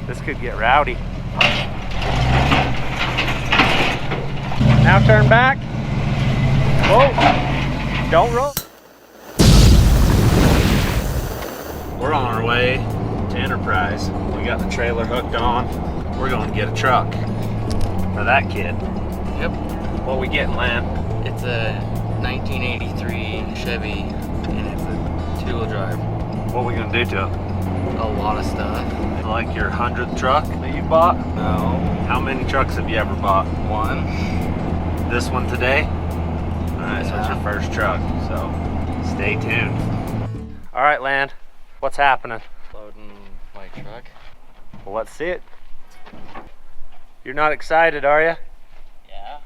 This could get rowdy. Now turn back. Whoa, don't roll. We're on our way to Enterprise. We got the trailer hooked on. We're going to get a truck for that kid. Yep. What we getting, Land? It's a 1983 Chevy, and it's a two-wheel drive. What are we gonna do to it? A lot of stuff. Like your 100th truck that you bought? No. How many trucks have you ever bought? One. This one today? Alright, so it's your first truck, so stay tuned. Alright, Land, what's happening? Loading my truck. Well, let's see it. You're not excited, are you? Yeah.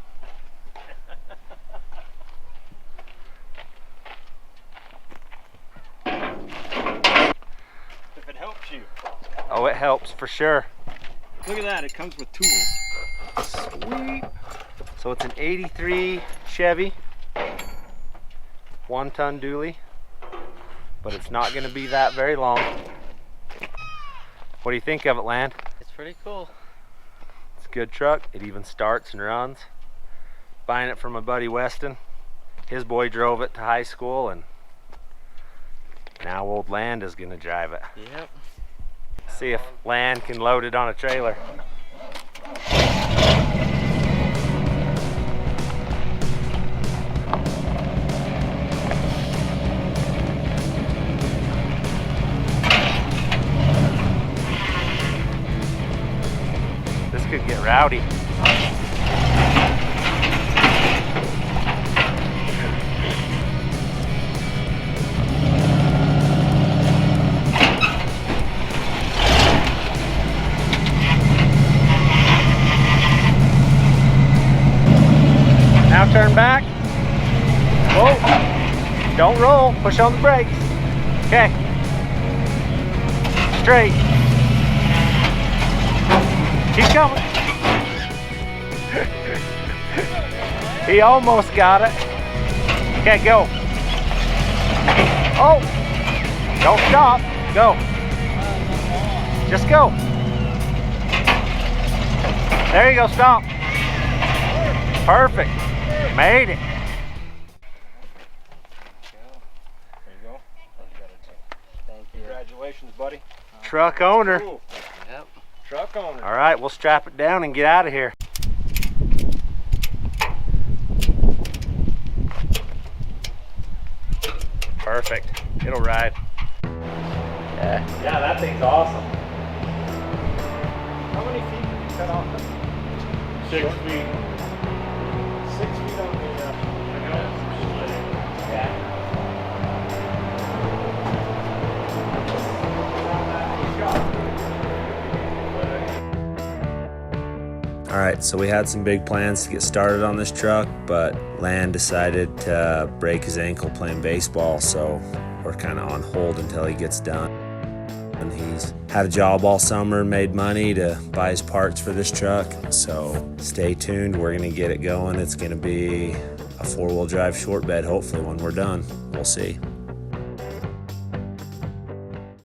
If it helps you. Oh, it helps for sure. Look at that, it comes with tools. Sweet. So it's an 83 Chevy, 1-ton dually, but it's not gonna be that very long. What do you think of it, Land? It's pretty cool. It's a good truck. It even starts and runs. Buying it from my buddy Weston. His boy drove it to high school, and now old Land is gonna drive it. Yep. See if Land can load it on a trailer. This could get rowdy. Now turn back. Whoa, don't roll, push on the brakes. Okay, straight. Keep coming. He almost got it. Okay, go. Oh, don't stop, go. Just go. There you go, stop. Perfect. Made it. There you go. Thank you. Congratulations, buddy. Truck owner. Cool. Yep. Truck owner. All right, we'll strap it down and get out of here. Perfect. It'll ride. Yeah, that thing's awesome. How many feet did you cut off? 6 feet. 6 feet on the Yeah. All right, so we had some big plans to get started on this truck, but Land decided to break his ankle playing baseball, so we're kind of on hold until he gets done. And he's had a job all summer, made money to buy his parts for this truck, so stay tuned. We're gonna get it going. It's gonna be a 4-wheel drive short bed, hopefully, when we're done. We'll see.